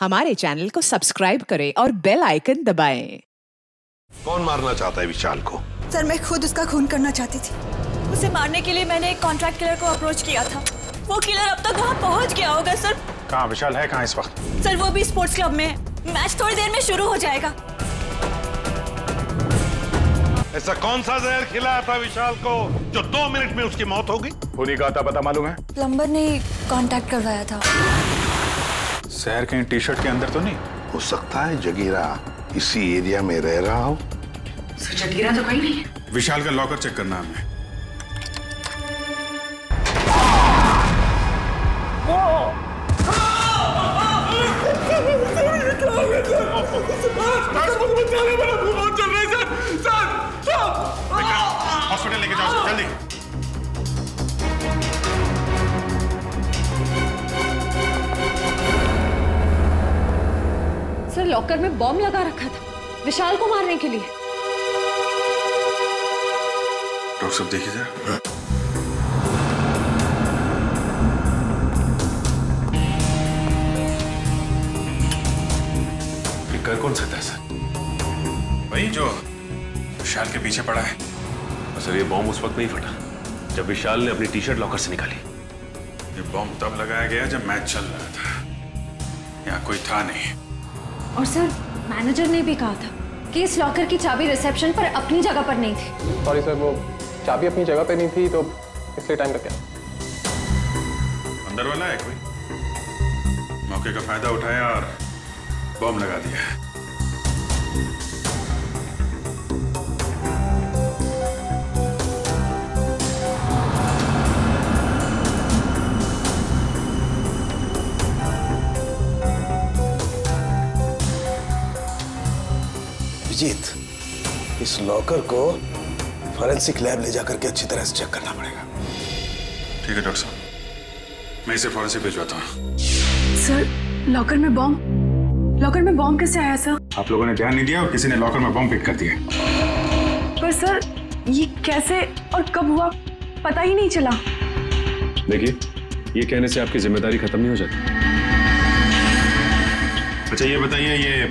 हमारे चैनल को सब्सक्राइब करें और बेल आइकन दबाएं। कौन मारना चाहता है विशाल को? सर, मैं खुद उसका खून करना चाहती थी। उसे मारने के लिए मैंने एक कॉन्ट्रैक्ट किलर को अप्रोच किया था। वो किलर अब तक वहाँ पहुँच गया होगा सर। कहाँ विशाल है? कहाँ इस वक्त? सर, वो भी स्पोर्ट्स क्लब में है। मैच थोड़ी देर में शुरू हो जाएगा। ऐसा कौन सा जहर खिलाया था विशाल को जो 2 मिनट में उसकी मौत हो गई? उन्हीं का था, पता मालूम है? प्लम्बर ने कांटेक्ट करवाया था। शहर के टी शर्ट के अंदर तो नहीं हो सकता है जगीरा इसी एरिया में रह रहा हो। सर, जगीरा तो कहीं नहीं है। विशाल का लॉकर चेक करना हमें। हॉस्पिटल लेके जाओ जल्दी। सर, लॉकर में बॉम्ब लगा रखा था विशाल को मारने के लिए। डॉक्टर साहब देखिए जरा। ये कर कौन सकता है सर? वही जो विशाल के पीछे पड़ा है। सर, ये बॉम्ब उस वक्त नहीं फटा जब विशाल ने अपनी टी शर्ट लॉकर से निकाली। ये बॉम्ब तब लगाया गया जब मैच चल रहा था। यहाँ कोई था नहीं। और सर, मैनेजर ने भी कहा था कि इस लॉकर की चाबी रिसेप्शन पर अपनी जगह पर नहीं थी। सॉरी सर, वो चाबी अपनी जगह पे नहीं थी तो इसलिए टाइम लग गया। अंदर वाला है कोई? मौके का फायदा उठाया और बॉम्ब लगा दिया। विजीत, इस लॉकर को फॉरेंसिक लैब ले जाकर के अच्छी तरह से चेक करना पड़ेगा। ठीक है डॉक्टर साहब, मैं इसे फॉरेंसिक भिजवाता हूँ। सर, लॉकर में बॉम्ब कैसे आया सर? आप लोगों ने ध्यान नहीं दिया और किसी ने लॉकर में बॉम्ब फिट कर दिया। पर सर, ये कैसे और कब हुआ पता ही नहीं चला। देखिए, ये कहने से आपकी जिम्मेदारी खत्म नहीं हो जाती। अच्छा ये बताइए, ये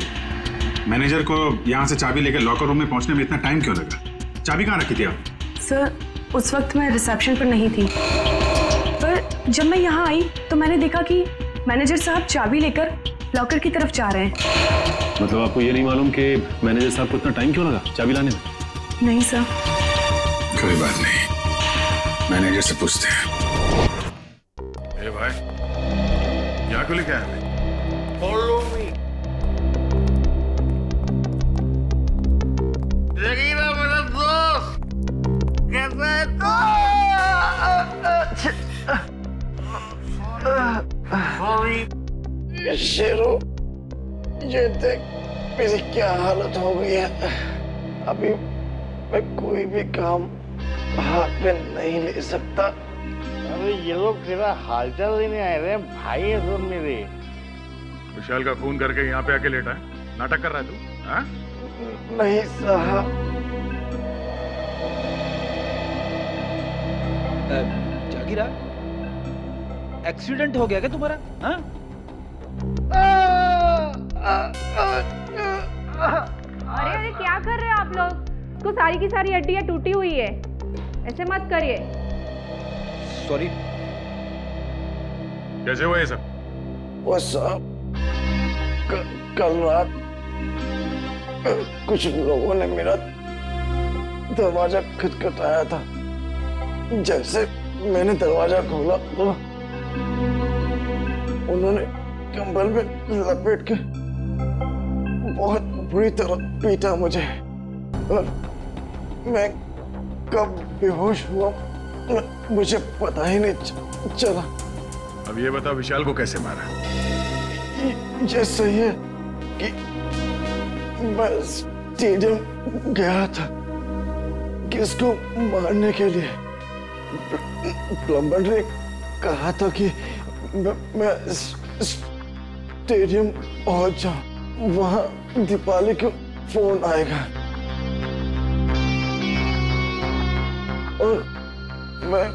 मैनेजर को यहाँ से चाबी लेकर लॉकर रूम में पहुंचने में इतना टाइम क्यों लगा? चाबी कहाँ रखी थी आप? सर, उस वक्त मैं रिसेप्शन पर नहीं थी, पर जब मैं यहाँ आई तो मैंने देखा कि मैनेजर साहब चाबी लेकर लॉकर की तरफ जा रहे हैं। मतलब आपको ये नहीं मालूम कि मैनेजर साहब को इतना टाइम क्यों लगा चाबी लाने में? नहीं सर। कोई बात नहीं, मैनेजर से पूछते हैं। ए भाई, यहाँ को लेके आए? Follow me. जगीरा मेरा दोस्त, कैसा है तू? शेरो, ये देख मेरी क्या हालत हो गई है। अभी मैं कोई भी काम हाथ में नहीं ले सकता। अरे ये लोग तेरा हालचाल लेने आए रहे भाई है सब मेरे। विशाल का खून करके यहाँ पे आके लेटा है, नाटक कर रहा है तू? हाँ? नहीं साहब। जागीरा, एक्सीडेंट हो गया क्या तुम्हारा? हाँ? अरे अरे क्या कर रहे हो आप लोग? तो सारी की सारी हड्डियां टूटी हुई है, ऐसे मत करिए। सॉरी। कैसे हुआ ये सब? वो साहब, कल रात कुछ लोगों ने मेरा दरवाजा खटखटाया था। जैसे मैंने दरवाजा खोला तो उन्होंने कंबल में लपेट के बहुत बुरी तरह पीटा मुझे और मैं कब बेहोश हुआ मुझे पता ही नहीं चला। अब ये बताओ, विशाल को कैसे मारा? ये सही है कि मैं स्टेडियम गया था किसको मारने के लिए। प्लम्बर ने कहा था कि मैं स्टेडियम पहुंच जाऊं, वहां दीपाली को फोन आएगा और मैं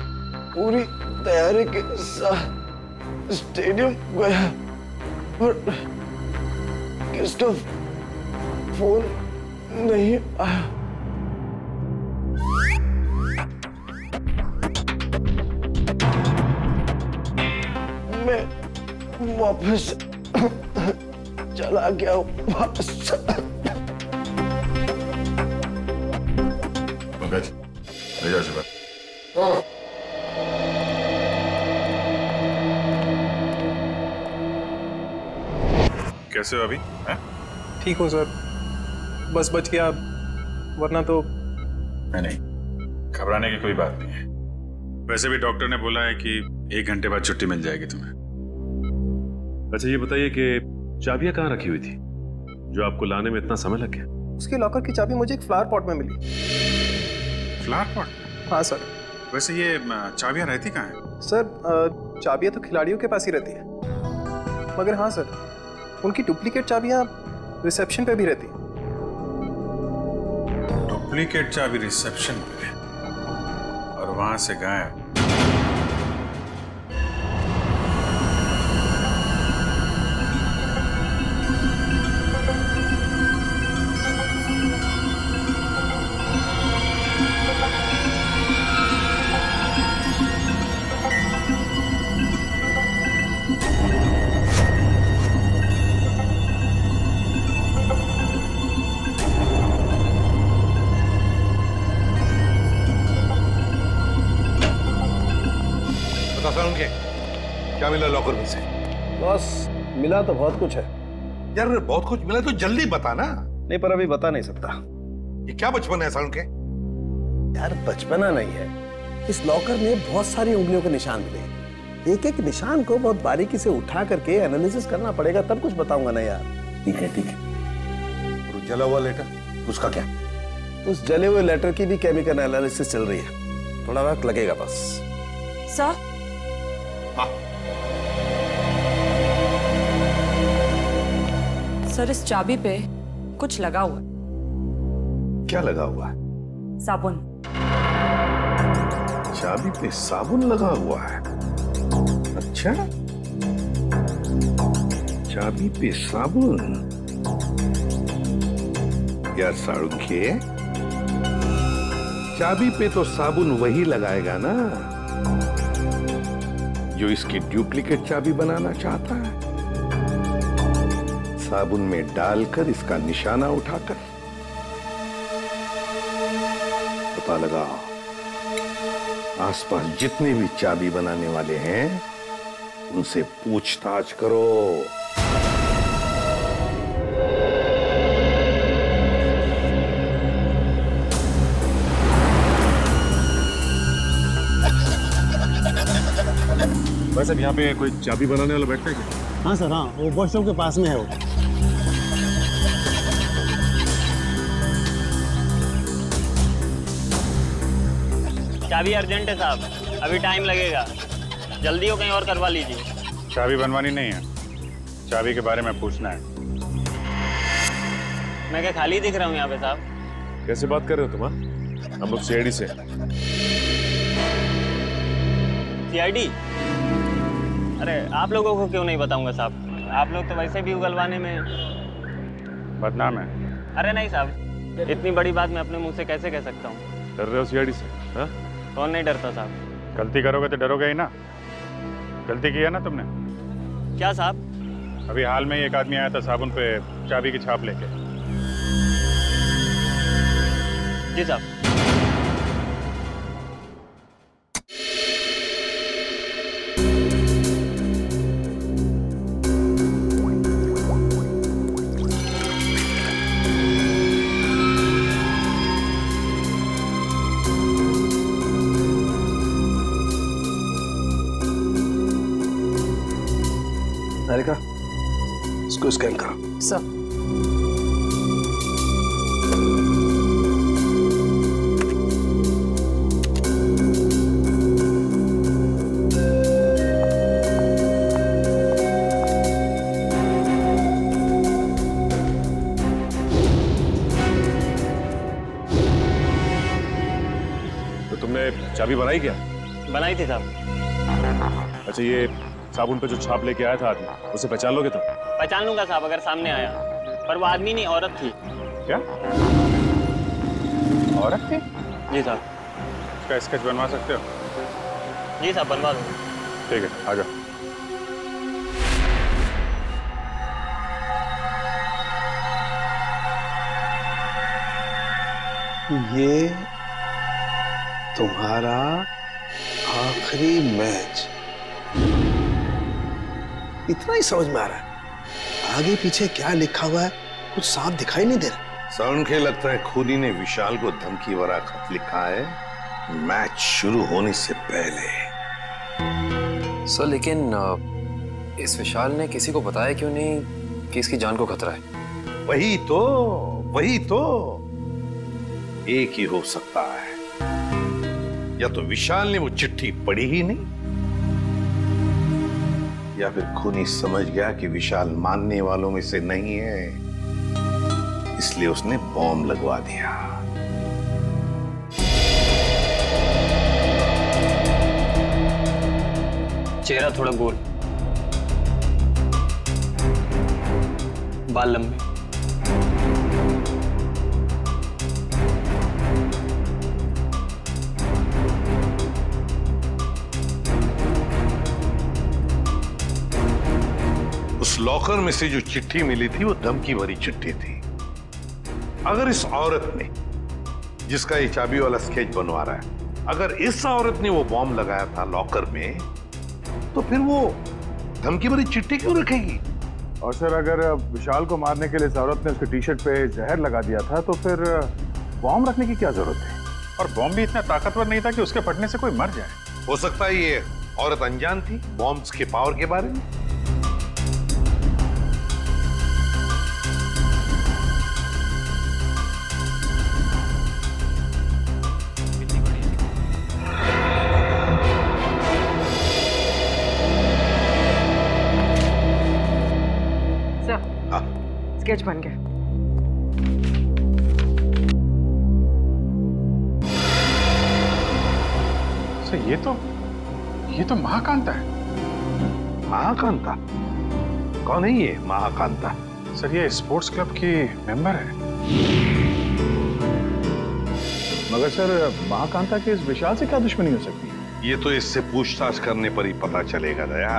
पूरी तैयारी के साथ स्टेडियम गया और इसका फोन नहीं आया। मैं वापस चला गया वापस। पंकज ले जाओ शिवा। कैसे हो अभी? ठीक हूँ सर, बस बच गया, वरना तो नहीं, घबराने की कोई बात नहीं है। वैसे भी डॉक्टर ने बोला है कि 1 घंटे बाद छुट्टी मिल जाएगी तुम्हें। अच्छा ये बताइए कि चाबियां कहाँ रखी हुई थी जो आपको लाने में इतना समय लग गया? उसके लॉकर की चाबी मुझे एक फ्लावर पॉट में मिली। Flower pot? हाँ सर। वैसे ये चाबियां रहती कहाँ हैं? सर चाबियां तो खिलाड़ियों के पास ही रहती है, मगर हाँ सर, उनकी डुप्लीकेट चाबियां रिसेप्शन पे भी रहती है। डुप्लीकेट चाबी रिसेप्शन पे और वहां से गायब। क्या मिला लॉकर में से? बॉस मिला तो बहुत कुछ है यार। बहुत कुछ मिला तो जल्दी बता ना। नहीं पर अभी बता नहीं सकता। ये क्या बचपन है सालू के? यार बचपना नहीं है, इस लॉकर में बहुत सारी उंगलियों के निशान मिले। एक एक निशान को बहुत बारीकी से उठा करके एनालिसिस करना पड़ेगा, तब कुछ बताऊंगा ना यार। ठीक है ठीक है। और जला हुआ लेटर उसका क्या? उस जले हुए लेटर की भी केमिकल एनालिसिस चल रही है, थोड़ा वक्त लगेगा बस। सर सर इस चाबी पे कुछ लगा हुआ है। क्या लगा हुआ है? साबुन। चाबी पे साबुन लगा हुआ है? अच्छा, चाबी पे साबुन। यार साळुंखे, चाबी पे तो साबुन वही लगाएगा ना जो इसकी डुप्लीकेट चाबी बनाना चाहता है। साबुन में डालकर इसका निशाना उठाकर पता लगाओ आसपास जितने भी चाबी बनाने वाले हैं उनसे पूछताछ करो। वैसे यहाँ पे कोई चाबी बनाने वाला बैठता है क्या? हाँ सर, हाँ, वो वॉशरूम के पास में है वो। चाबी अर्जेंट है साहब, अभी टाइम लगेगा, जल्दी हो कहीं और करवा लीजिए। चाबी बनवानी नहीं है, चाबी के बारे में पूछना है। मैं क्या खाली दिख रहा हूँ यहाँ पे साहब? कैसे बात कर रहे हो तुम? हम लोग सीआईडी से। सीआईडी? अरे आप लोगों को क्यों नहीं बताऊंगा साहब, आप लोग तो वैसे भी उगलवाने में बदनाम है। अरे नहीं साहब, इतनी बड़ी बात मैं अपने मुंह से कैसे कह सकता हूँ? डर रहे हो सीआईडी से? हाँ? कौन नहीं डरता साहब? गलती करोगे तो डरोगे ही ना। गलती की है ना तुमने? क्या साहब? अभी हाल में ही एक आदमी आया था साबुन पे चाबी की छाप लेके। जी साहब। निहारिका, इसको स्कैन करो। सर। तो तुमने चाबी बनाई क्या? बनाई थी साहब। अच्छा ये साबुन पे जो छाप लेके आया था आदमी, उसे पहचान लोगे तुम? पहचान लूंगा साहब अगर सामने आया। पर वो आदमी नहीं, औरत थी। क्या औरत थी? जी साहब। इसका स्केच बनवा सकते हो? जी साहब, बनवा दो। ठीक है, आ जाओ। ये तुम्हारा आखिरी मैच, इतना ही समझ में आ रहा है। आगे पीछे क्या लिखा हुआ है कुछ साफ दिखाई नहीं दे रहा। सर, के लगता है खूनी ने विशाल को धमकी भरा खत लिखा है मैच शुरू होने से पहले। सर लेकिन इस विशाल ने किसी को बताया क्यों नहीं कि इसकी जान को खतरा है? वही तो एक ही हो सकता है, या तो विशाल ने वो चिट्ठी पढ़ी ही नहीं, या फिर खूनी समझ गया कि विशाल मानने वालों में से नहीं है, इसलिए उसने बॉम्ब लगवा दिया। चेहरा थोड़ा गोल, बाल लंबे, उस लॉकर में से जो चिट्ठी मिली थी वो धमकी भरी चिट्ठी थी। अगर इस औरत ने, जिसका ये चाबी वाला स्केच बनवा रहा है, अगर इस औरत ने वो बॉम्ब लगाया था लॉकर में, तो फिर वो धमकी भरी चिट्ठी क्यों रखेगी? और सर अगर विशाल को मारने के लिए इस औरत ने उसके टी शर्ट पे जहर लगा दिया था तो फिर बॉम्ब रखने की क्या जरूरत थी? और बॉम्ब भी इतना ताकतवर नहीं था कि उसके फटने से कोई मर जाए। हो सकता है ये औरत अनजान थी बॉम्ब्स के पावर के बारे में। स्केच बन गया। सर ये तो महाकांता है। महाकांता? कौन है ये महाकांता? सर ये स्पोर्ट्स क्लब की मेंबर है। मगर सर महाकांता के इस विशाल से क्या दुश्मनी हो सकती है? ये तो इससे पूछताछ करने पर ही पता चलेगा दया।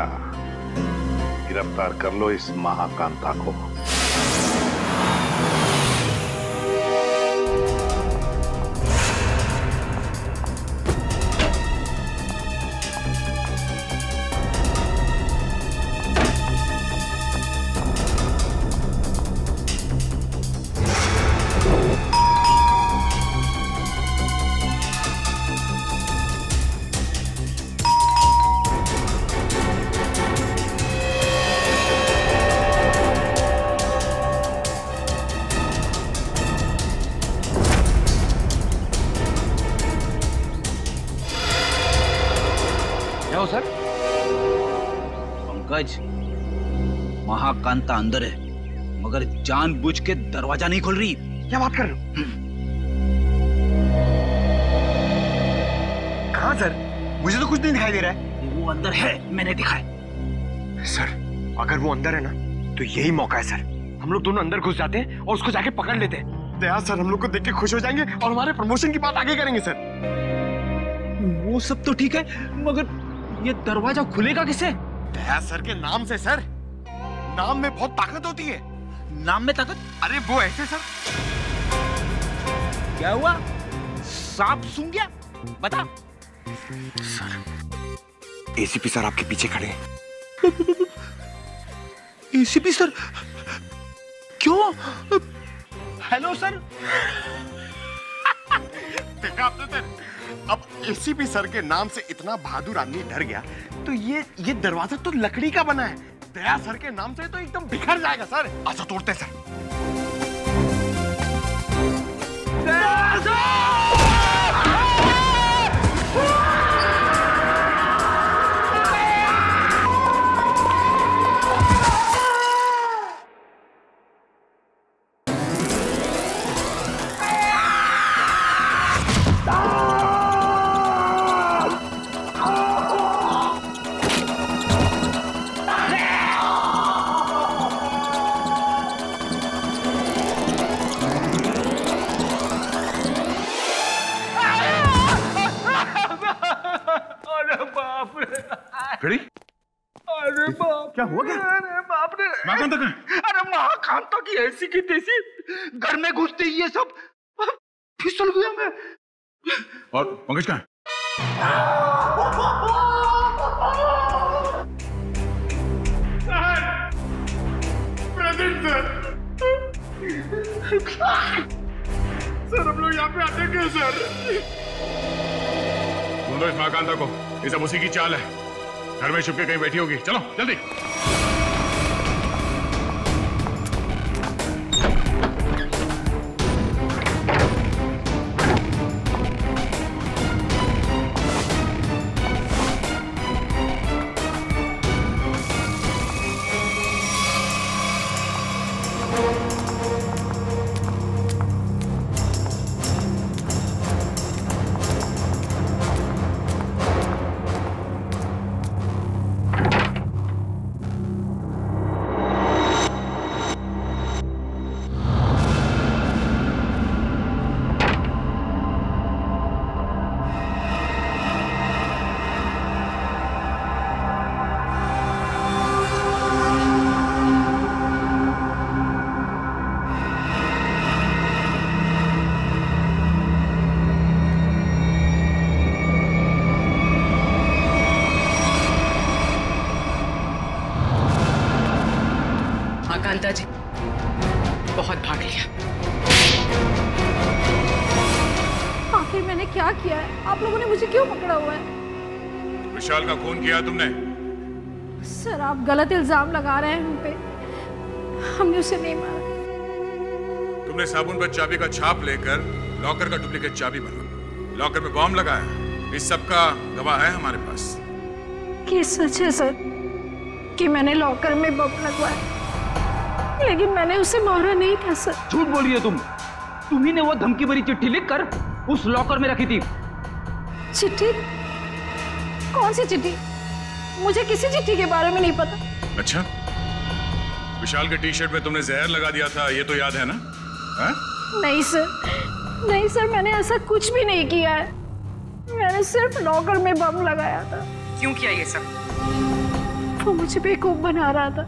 गिरफ्तार कर लो इस महाकांता को। सर पंकज, महाकांता अंदर है मगर जानबूझ के दरवाजा नहीं खोल रही। क्या बात कर रहे हो? कहाँ सर? मुझे तो कुछ नहीं दिखाई दे रहा है। वो अंदर है, मैंने दिखाया। सर अगर वो अंदर है ना तो यही मौका है सर। हम लोग दोनों अंदर घुस जाते हैं और उसको जाके पकड़ लेते हैं। दया सर हम लोग को देख के खुश हो जाएंगे और हमारे प्रमोशन की बात आगे करेंगे सर। वो सब तो ठीक है मगर ये दरवाजा खुलेगा किसे? दया सर के नाम से सर। नाम में बहुत ताकत होती है। नाम में ताकत? अरे वो ऐसे सर। क्या हुआ? सांप सूंघ गया? बता। सर एसीपी सर आपके पीछे खड़े हैं। ACP sir? क्यों? Hello sir. देखा आपने सर, अब एसीपी सर के नाम से इतना बहादुर आदमी डर गया तो ये दरवाजा तो लकड़ी का बना है। दया सर के नाम से तो एकदम बिखर जाएगा सर। अच्छा तोड़ते हैं सर। महाकांता कहाँ? अरे महाकांता की ऐसी की तैसी घर में घुसते ही ये सब फिसल गया मैं। और पंकज कहाँ? प्रेजेंट सर हम लोग यहाँ पे आते क्यों सर? ढूंढो इस महाकांता को, ये सब उसी की चाल है। घर में छुप के कहीं बैठी होगी, चलो जल्दी। कांता जी बहुत भाग लिया। आखिर मैंने क्या किया है? आप लोगों ने मुझे क्यों पकड़ा हुआ है? विशाल का खून किया तुमने? सर आप गलत इल्जाम लगा रहे हैं हम पे। हमने उसे नहीं मारा। तुमने साबुन पर चाबी का छाप लेकर लॉकर का डुप्लीकेट चाबी बना, लॉकर में बॉम्ब लगाया। इस सब का गवाह है हमारे पास। ये सच है सर कि मैंने लॉकर में बम लगवाया, लेकिन मैंने उसे मारा नहीं था सर। झूठ बोलिए तुम ही ने वो धमकी भरी चिट्ठी लिखकर उस लॉकर में रखी थी। चिट्ठी? कौन सी चिट्ठी? मुझे किसी चिट्ठी के बारे में नहीं पता। अच्छा, विशाल के टी शर्ट में तुमने जहर लगा दिया था, ये तो याद है ना? हा? नहीं सर मैंने ऐसा कुछ भी नहीं किया है। मैंने सिर्फ लॉकर में बम लगाया था। क्यों किया ये सब? वो मुझे बेवकूफ बना रहा था।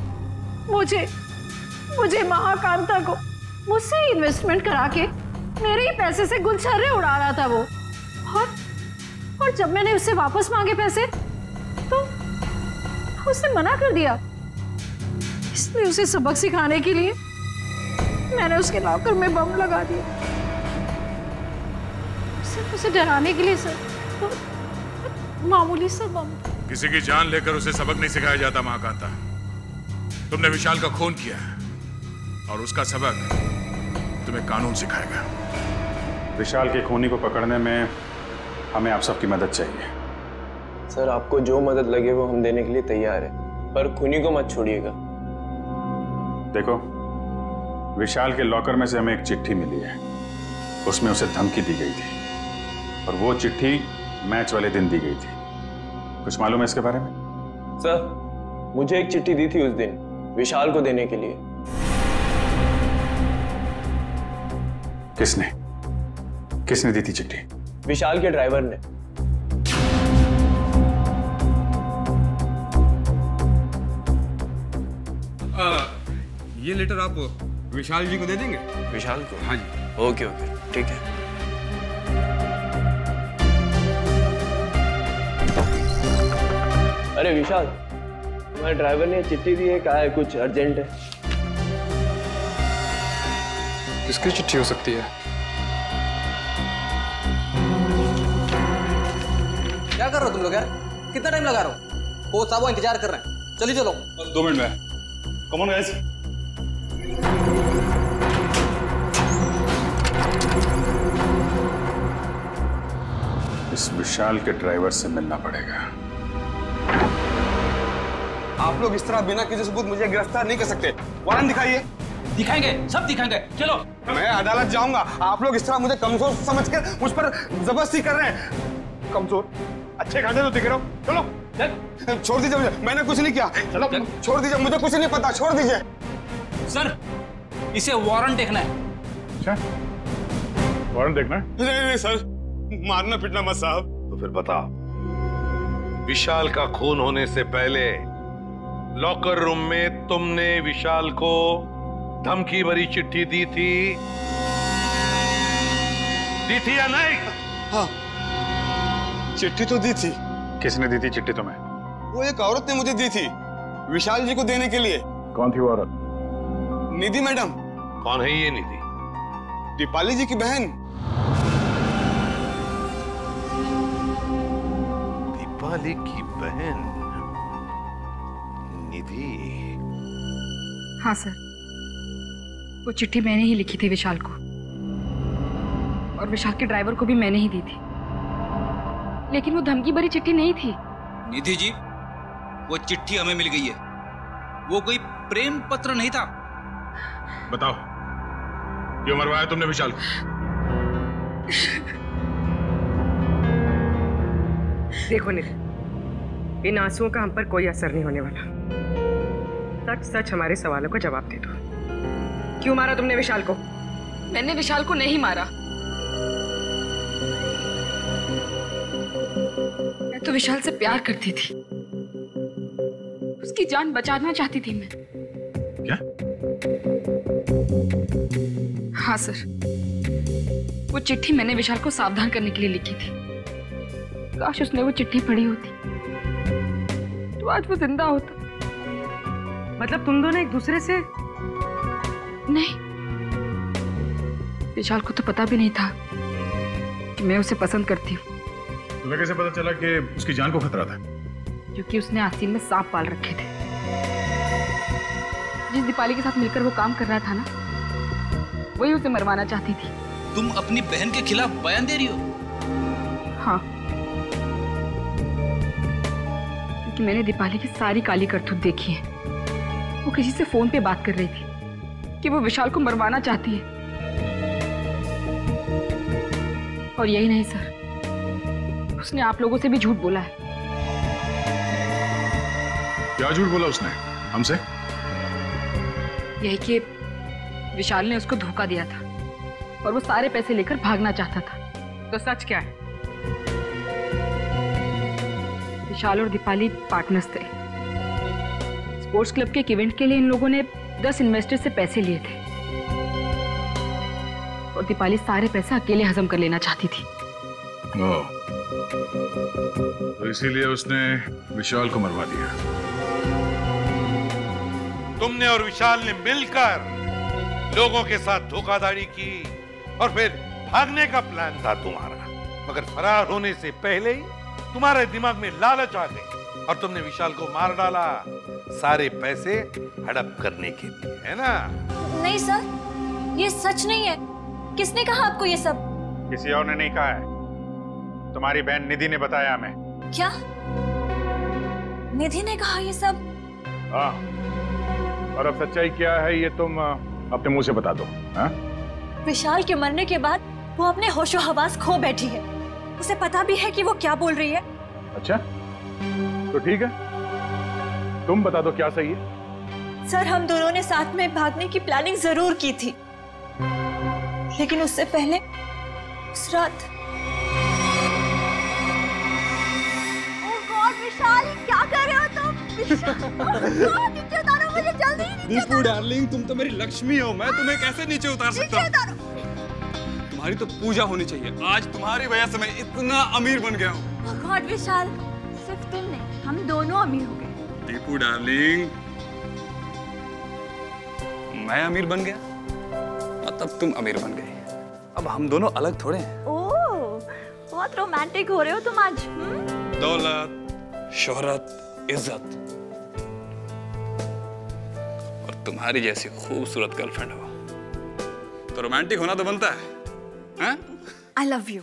मुझे महाकांता को मुझसे इन्वेस्टमेंट करा के मेरे ही पैसे से गुलछर्रे उड़ा रहा था वो। और जब मैंने उससे वापस मांगे पैसे तो उसने मना कर दिया। इसलिए उसे सबक सिखाने के लिए मैंने उसके लॉकर में बम लगा दिया। सिर्फ उसे डराने के लिए सर, तो मामूली सा बम। किसी की जान लेकर उसे सबक नहीं सिखाया जाता महाकांता। तुमने विशाल का खून किया है और उसका सबक तुम्हें कानून सिखाएगा। विशाल के खूनी को पकड़ने में हमें आप सबकी मदद चाहिए। सर आपको जो मदद लगे वो हम देने के लिए तैयार है, पर खूनी को मत छोड़िएगा। देखो, विशाल के लॉकर में से हमें एक चिट्ठी मिली है, उसमें उसे धमकी दी गई थी और वो चिट्ठी मैच वाले दिन दी गई थी। कुछ मालूम है इसके बारे में? सर मुझे एक चिट्ठी दी थी उस दिन विशाल को देने के लिए। किसने दी थी चिट्ठी? विशाल के ड्राइवर ने। ये लेटर आप विशाल जी को दे देंगे? विशाल को? हाँ जी। ओके ठीक है। अरे विशाल, तुम्हारे ड्राइवर ने चिट्ठी दी है, कहा है कुछ अर्जेंट है। किसकी चिट्ठी हो सकती है? क्या कर रहे हो तुम लोग यार? कितना टाइम लगा रहे हो? कोच साहब इंतजार कर रहे हैं। चलिए चलो। बस 2 मिनट में। Come on guys. इस विशाल के ड्राइवर से मिलना पड़ेगा। आप लोग इस तरह बिना किसी सबूत मुझे गिरफ्तार नहीं कर सकते। वारंट दिखाइए। दिखाएंगे, सब दिखाएंगे। चलो। मैं अदालत जाऊंगा। आप लोग इस तरह मुझे कमजोर समझकर मुझ पर जबरदस्ती कर रहे हैं। कमजोर? अच्छे खाते तो दिख रहे हो। चलो छोड़ दीजिए मुझे, मैंने कुछ नहीं किया। चलो छोड़ दीजिए, मुझे कुछ नहीं पता, छोड़ दीजिए। सर इसे वारंट देखना है। अच्छा वारंट देखना है? नहीं सर, मारना पीटना मत साहब। तो फिर बता, विशाल का खून होने से पहले लॉकर रूम में तुमने विशाल को धमकी भरी चिट्ठी दी थी या नहीं? हाँ, चिट्ठी तो दी थी। किसने दी थी चिट्ठी तुम्हें? वो एक औरत ने मुझे दी थी विशाल जी को देने के लिए। कौन थी वो औरत? निधि मैडम। कौन है ये निधि? दीपाली जी की बहन। दीपाली की बहन निधि? हाँ सर, वो चिट्ठी मैंने ही लिखी थी विशाल को, और विशाल के ड्राइवर को भी मैंने ही दी थी, लेकिन वो धमकी भरी चिट्ठी नहीं थी। निधि जी, वो चिट्ठी हमें मिल गई है, वो कोई प्रेम पत्र नहीं था। बताओ, क्यों मरवाया तुमने विशाल को? देखो निधि, इन आंसुओं का हम पर कोई असर नहीं होने वाला। सच सच हमारे सवालों का जवाब दे दो। क्यों मारा तुमने विशाल को? मैंने विशाल को नहीं मारा। मैं तो विशाल से प्यार करती थी, उसकी जान बचाना चाहती थी मैं। क्या? हाँ सर, वो चिट्ठी मैंने विशाल को सावधान करने के लिए लिखी थी। काश उसने वो चिट्ठी पढ़ी होती तो आज वो जिंदा होता। मतलब तुम दोनों एक दूसरे से? नहीं, विशाल को तो पता भी नहीं था कि मैं उसे पसंद करती हूँ। तुम्हें कैसे पता चला कि उसकी जान को खतरा था? क्योंकि उसने आस्तीन में सांप पाल रखे थे। जिस दीपाली के साथ मिलकर वो काम कर रहा था ना, वही उसे मरवाना चाहती थी। तुम अपनी बहन के खिलाफ बयान दे रही हो? हाँ, क्योंकि मैंने दीपाली की सारी काली करतूत देखी है। वो किसी से फोन पे बात कर रही थी कि वो विशाल को मरवाना चाहती है। और यही नहीं सर, उसने आप लोगों से भी झूठ बोला है। क्या झूठ बोला उसने हमसे? यही कि विशाल ने उसको धोखा दिया था और वो सारे पैसे लेकर भागना चाहता था। तो सच क्या है? विशाल और दीपाली पार्टनर्स थे। स्पोर्ट्स क्लब के एक इवेंट के लिए इन लोगों ने 10 इन्वेस्टर से पैसे लिए थे और दीपाली सारे पैसे अकेले हजम कर लेना चाहती थी। तो इसीलिए उसने विशाल को मरवा दिया। तुमने और विशाल ने मिलकर लोगों के साथ धोखाधड़ी की और फिर भागने का प्लान था तुम्हारा, मगर फरार होने से पहले ही तुम्हारे दिमाग में लालच आ गई और तुमने विशाल को मार डाला, सारे पैसे हड़प करने के लिए, है ना? नहीं सर, ये सच नहीं है। किसने कहा आपको ये सब? किसी और ने नहीं कहा है, तुम्हारी बहन निधि ने बताया हमें। क्या? निधि ने कहा ये सब? हाँ, और अब सच्चाई क्या है ये तुम अपने मुंह से बता दो। हाँ? विशाल के मरने के बाद वो अपने होशो हवास खो बैठी है। उसे पता भी है कि वो क्या बोल रही है। अच्छा, तो ठीक है, तुम बता दो क्या सही है। सर, हम दोनों ने साथ में भागने की प्लानिंग जरूर की थी, लेकिन उससे पहले उस रात। ओह गॉड विशाल, क्या कर रहे हो तुम? नीचे उतारो मुझे जल्दी। दीपू डार्लिंग, तुम तो मेरी लक्ष्मी हो, मैं तुम्हें कैसे नीचे उतार सकता हूँ? तुम्हारी तो पूजा होनी चाहिए। आज तुम्हारी वजह से मैं इतना अमीर बन गया हूँ। ओह गॉड विशाल, सिर्फ तुम नहीं, हम दोनों अमीर हो गए। दीपू डार्लिंग, मैं अमीर बन गया मतलब तुम अमीर बन गई। अब हम दोनों अलग थोड़े हैं। ओह, बहुत रोमांटिक हो रहे हो तुम आज। दौलत, शोहरत, इज्जत और तुम्हारी जैसी खूबसूरत गर्लफ्रेंड हो तो रोमांटिक होना तो बनता है। I love you.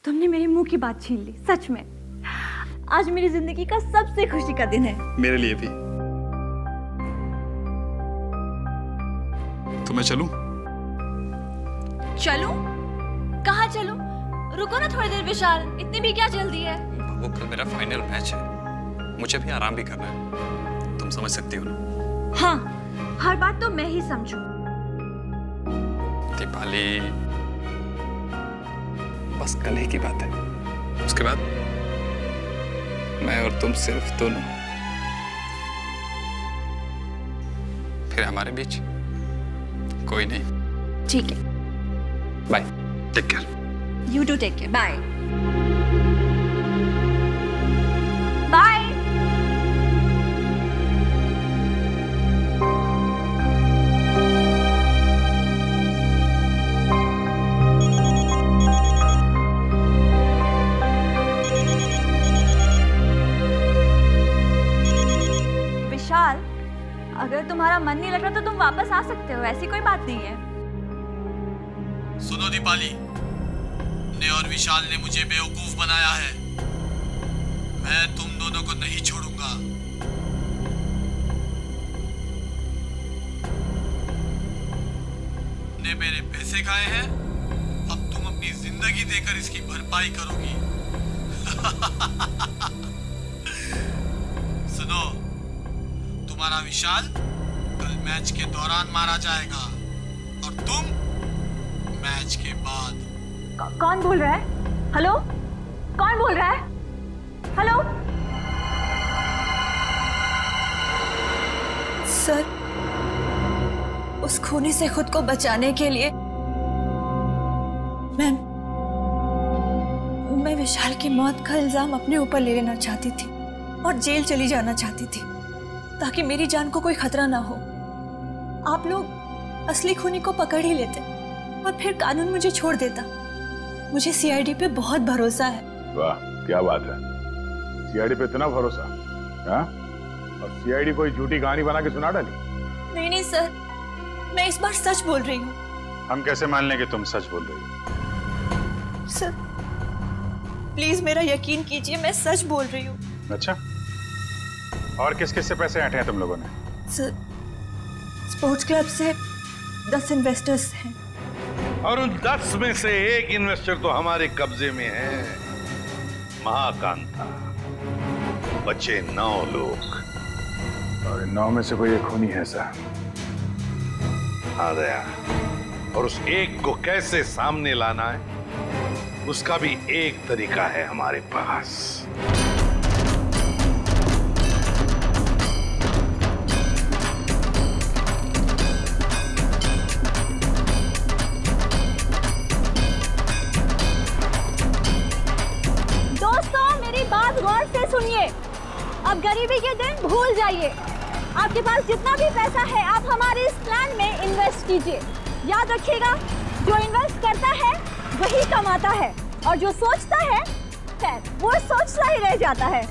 तुमने मेरे मुंह की बात छीन ली, सच में। आज मेरी जिंदगी का सबसे खुशी का दिन है। मेरे लिए भी। तो मैं चलूं? चलूं? कहाँ चलूं? रुको ना थोड़ी देर विशाल, इतनी भी क्या जल्दी है? वो कल मेरा फाइनल मैच है, मुझे भी आराम भी करना है, तुम समझ सकती हो ना? हाँ, हर बात तो मैं ही समझूं। दीपाली, बस कल ही की बात है, उसके बाद मैं और तुम सिर्फ दोनों। फिर हमारे बीच कोई नहीं। ठीक है, bye, take care. You do take care, bye bye. Vishal, अगर तुम्हारा मन नहीं लग रहा तो तुम वापस आ सकते हो, ऐसी कोई बात नहीं है। सुनो दीपाली, ने और विशाल ने मुझे बेवकूफ बनाया है। मैं तुम दोनों को नहीं छोड़ूंगा। ने मेरे पैसे खाए हैं, अब तुम अपनी जिंदगी देकर इसकी भरपाई करोगी। सुनो, तुम्हारा विशाल कल मैच के दौरान मारा जाएगा और तुम मैच के बाद। कौन बोल रहा है? हेलो, कौन बोल रहा है? हेलो सर, उस खूनी से खुद को बचाने के लिए मैं विशाल की मौत का इल्जाम अपने ऊपर ले लेना चाहती थी और जेल चली जाना चाहती थी ताकि मेरी जान को कोई खतरा ना हो। आप लोग असली खूनी को पकड़ ही लेते और फिर कानून मुझे छोड़ देता। मुझे सीआईडी पे बहुत भरोसा है। वाह, क्या बात है, सीआईडी पे इतना भरोसा? हाँ? और सीआईडी कोई झूठी कहानी बना के सुना डाली? नहीं सर, मैं इस बार सच बोल रही हूँ। हम कैसे मान लें कि तुम सच बोल रही हो? सर प्लीज मेरा यकीन कीजिए, मैं सच बोल रही हूँ। अच्छा, और किस किस से पैसे ऐंठे हैं तुम लोगों ने? सर स्पोर्ट्स क्लब से 10 इन्वेस्टर्स हैं और उन 10 में से एक इन्वेस्टर तो हमारे कब्जे में है, महाकांता। बचे 9 लोग और इन 9 में से कोई एक खूनी है सर। आ गया, और उस एक को कैसे सामने लाना है उसका भी एक तरीका है हमारे पास। बात गौर से सुनिए, अब गरीबी के दिन भूल जाइए। आपके पास जितना भी पैसा है आप हमारे इस प्लान में इन्वेस्ट कीजिए। याद रखिएगा, जो इन्वेस्ट करता है वही कमाता है और जो सोचता है खैर वो सोचता ही रह जाता है।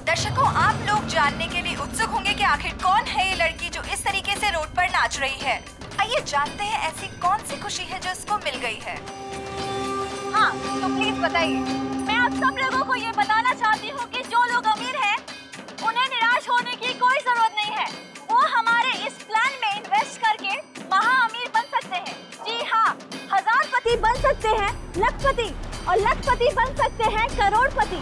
दर्शकों, आप लोग जानने के लिए उत्सुक होंगे कि आखिर कौन है ये लड़की जो इस तरीके से रोड पर नाच रही है। आइए जानते हैं ऐसी कौन सी खुशी है जो इसको मिल गई है। हाँ तो प्लीज बताइए। मैं आप सब लोगों को ये बताना चाहती हूँ कि जो लोग अमीर हैं उन्हें निराश होने की कोई जरूरत नहीं है। वो हमारे इस प्लान में इन्वेस्ट करके महा अमीर बन सकते हैं। जी हाँ, हजारपति बन सकते हैं लखपति, और लखपति बन सकते हैं करोड़पति।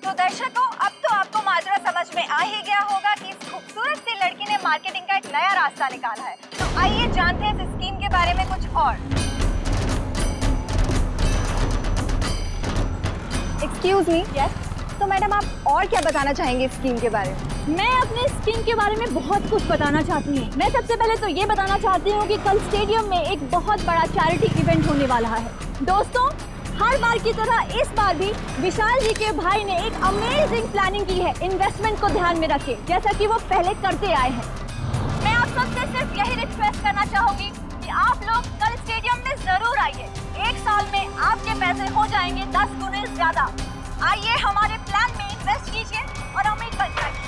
तो दर्शकों, अब तो आपको माजरा समझ में आ ही गया होगा कि इस खूबसूरत सी लड़की ने मार्केटिंग का एक नया रास्ता निकाला है। तो आइए जानते हैं इस स्कीम के बारे में कुछ और। Excuse me. यस, तो मैडम आप और क्या बताना चाहेंगे स्कीम के बारे में? मैं अपने स्कीम के बारे में बहुत कुछ बताना चाहती हूँ। मैं सबसे पहले तो ये बताना चाहती हूँ कि कल स्टेडियम में एक बहुत बड़ा चैरिटी इवेंट होने वाला है। दोस्तों, हर बार की तरह इस बार भी विशाल जी के भाई ने एक अमेजिंग प्लानिंग की है इन्वेस्टमेंट को ध्यान में रखे, जैसा कि वो पहले करते आए हैं। मैं आप सबसे सिर्फ यही रिक्वेस्ट करना चाहूंगी कि आप लोग कल स्टेडियम में जरूर आइए। 1 साल में आपके पैसे हो जाएंगे 10 गुने ज्यादा। आइए हमारे प्लान में इन्वेस्ट कीजिए और अमीर बन जाइए।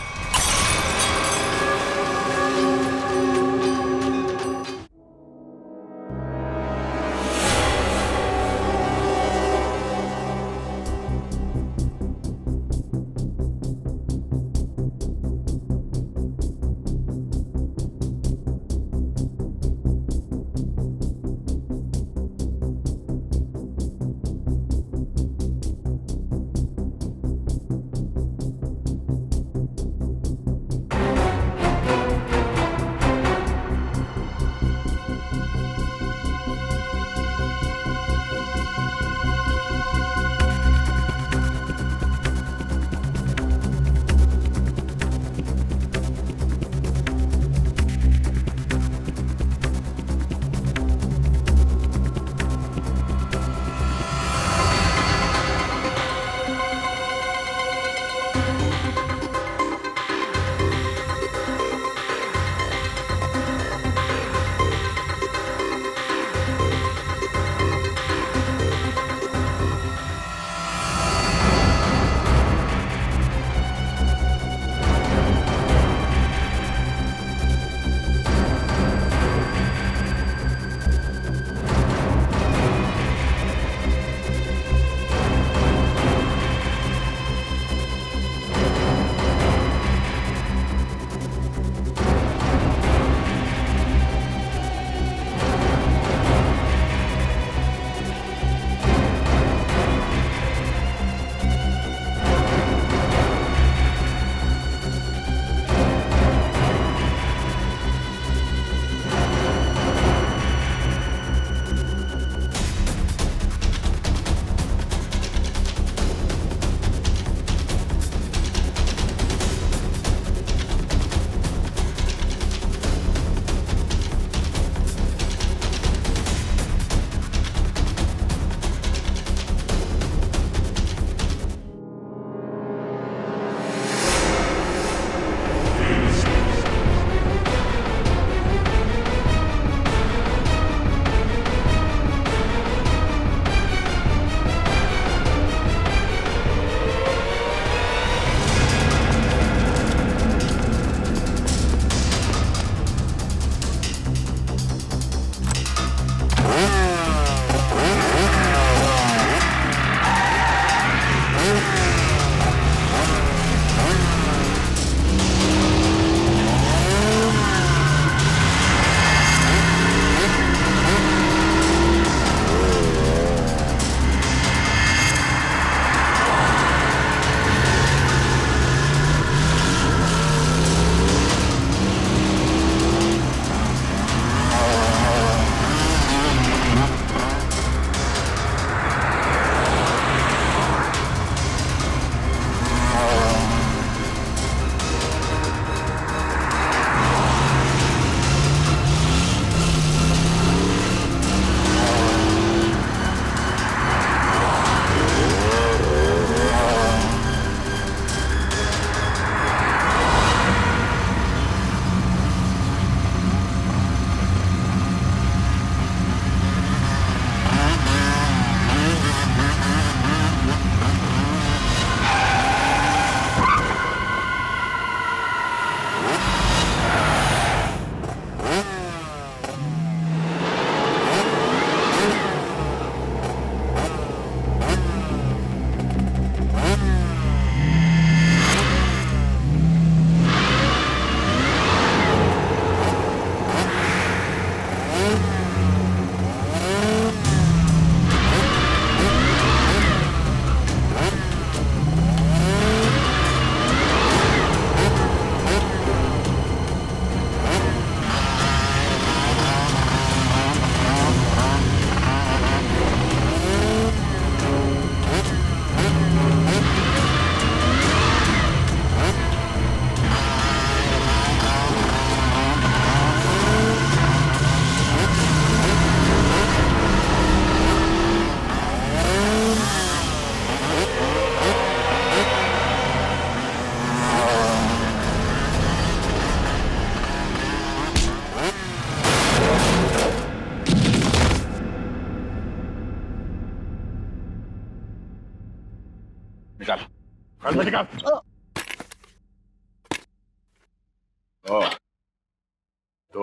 तो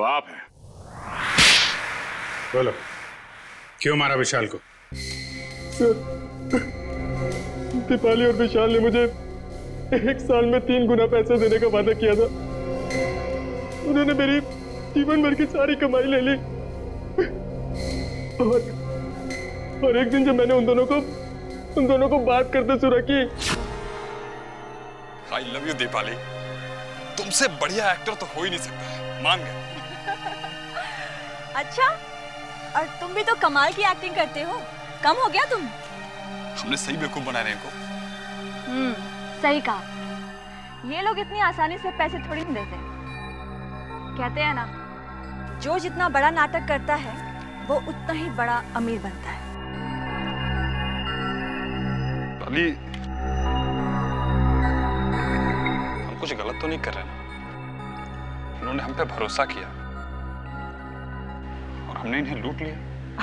आप हैं। बोलो, क्यों मारा विशाल को? दीपाली और विशाल ने मुझे 1 साल में 3 गुना पैसे देने का वादा किया था। उन्होंने मेरी जीवन भर की सारी कमाई ले ली। और एक दिन जब मैंने उन दोनों को बात करते सुना कि आई लव यू दीपाली, तुमसे बढ़िया एक्टर तो हो ही नहीं सकता, मान गए। अच्छा, और तुम भी तो कमाल की एक्टिंग करते हो, कम हो गया तुम? हमने सही बेवकूफ बना रहे इनको। सही कहा। ये लोग इतनी आसानी से पैसे थोड़ी नहीं देते। कहते हैं ना, जो जितना बड़ा नाटक करता है वो उतना ही बड़ा अमीर बनता है। अली, हम कुछ गलत तो नहीं कर रहे ना? उन्होंने हम पे भरोसा किया और हमने इन्हें लूट लिया।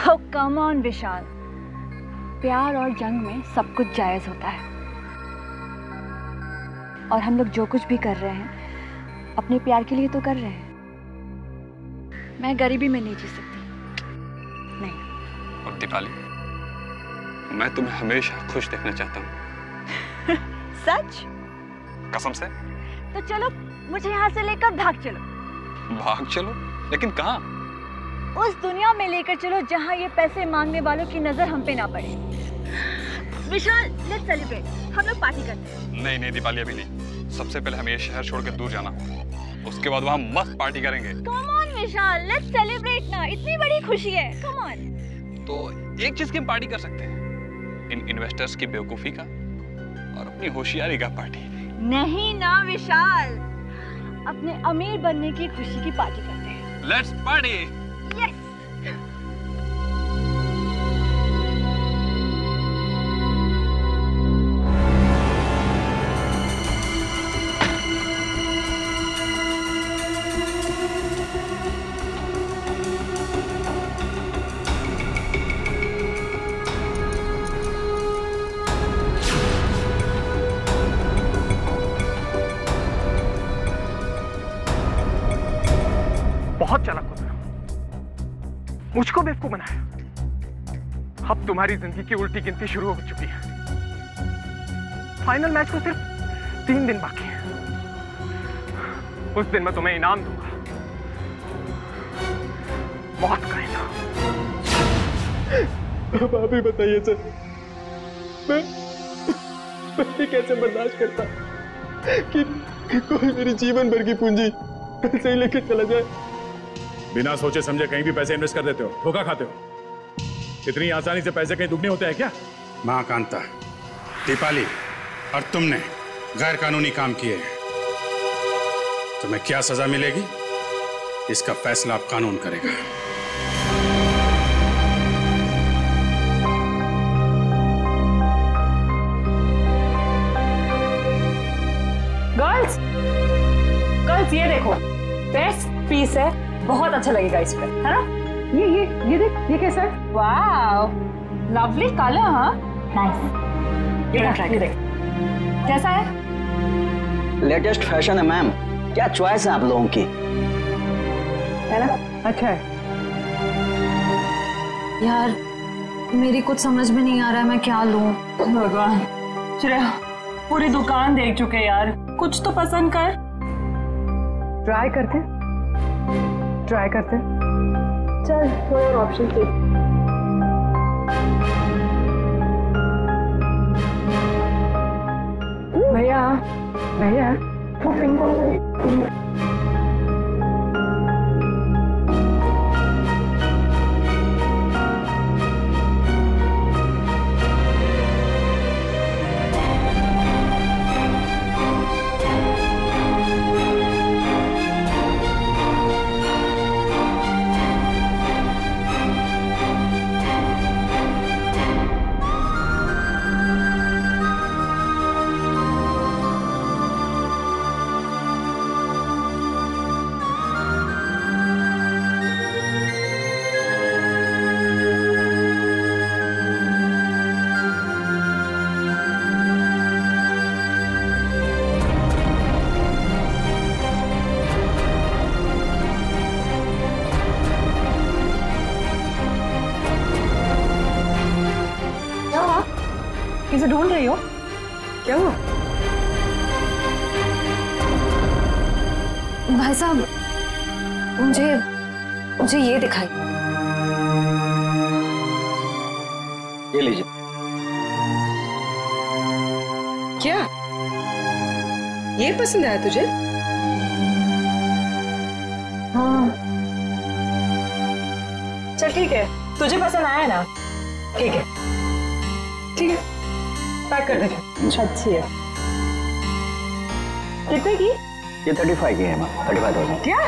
Oh, come on, विशाल। प्यार और जंग में सब कुछ जायज होता है, और हम लोग जो कुछ भी कर रहे हैं अपने प्यार के लिए तो कर रहे हैं। मैं गरीबी में नहीं जी सकती, नहीं। और दीपाली, मैं तुम्हें हमेशा खुश देखना चाहता हूँ। सच? कसम से। तो चलो, मुझे यहाँ से लेकर भाग चलो। भाग चलो? लेकिन कहाँ? उस दुनिया में लेकर चलो जहाँ ये पैसे मांगने वालों की नजर हम पे ना पड़े। विशाल, लेट्स सेलिब्रेट। हम लोग पार्टी करते हैं। नहीं नहीं दीपाली, अभी नहीं। सबसे पहले हमें ये शहर छोड़ के दूर जाना होगा, उसके बाद वहाँ मस्त पार्टी करेंगे। Come on Vishal, let's celebrate ना, इतनी बड़ी खुशी है। Come on. तो एक चीज की हम पार्टी कर सकते हैं, इन इन्वेस्टर्स की बेवकूफी का और अपनी होशियारी का पार्टी। नहीं ना विशाल, अपने अमीर बनने की खुशी की पार्टी करते हैं। Let's party. यस। बहुत चालाक हो तुम, मुझको बेवकूफ बनाया। अब तुम्हारी जिंदगी की उल्टी गिनती शुरू हो चुकी है। फाइनल मैच को सिर्फ 3 दिन बाकी है। उस दिन मैं तुम्हें इनाम दूंगा, मौत का इनाम। अब आप ही बताइए सर, मैं कैसे बर्दाश्त करता कि कोई मेरी जीवन भर की पूंजी पैसे ही लेके चला जाए। बिना सोचे समझे कहीं भी पैसे इन्वेस्ट कर देते हो, धोखा खाते हो। इतनी आसानी से पैसे कहीं दुगने होते हैं क्या? मां कांता, दीपाली और तुमने गैर कानूनी काम किए हैं। तुम्हें क्या सजा मिलेगी, इसका फैसला अब कानून करेगा। गर्ल्स ये देखो, बेस्ट पीस है, बहुत अच्छा लगेगा इस पे, है ना? ये देख, ये कैसा है? Wow, lovely colour. हाँ, नाइस। ये ट्राई देख, कैसा है? लेटेस्ट फैशन है मैम, क्या चॉइस है आप लोगों की, है ना? अच्छा है यार, मेरी कुछ समझ में नहीं आ रहा है मैं क्या लूं। भगवान, श्रेया पूरी दुकान देख चुके यार, कुछ तो पसंद कर। ट्राई करते चल, थोड़ा और ऑप्शन देख। भैया वो पिंक वाला कहीं से ढूंढ रही हो? क्या हुआ? भाई साहब, मुझे ये दिखाई। ये लीजिए। क्या ये पसंद आया तुझे? हाँ। चल ठीक है, तुझे पसंद आया ना? ठीक है, ठीक है, पैक कर दे। अच्छी है। कितने की? ये 35 की है मैम, 35,000। क्या?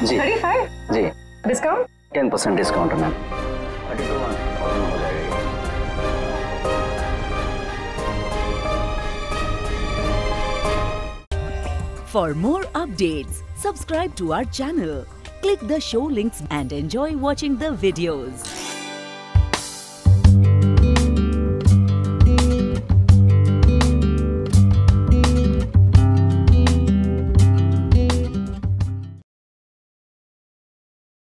जी 35? जी। डिस्काउंट? 10% डिस्काउंट है मैम। 32,000 हो जाएगा। For more updates, subscribe to our channel, click the show links and enjoy watching the videos.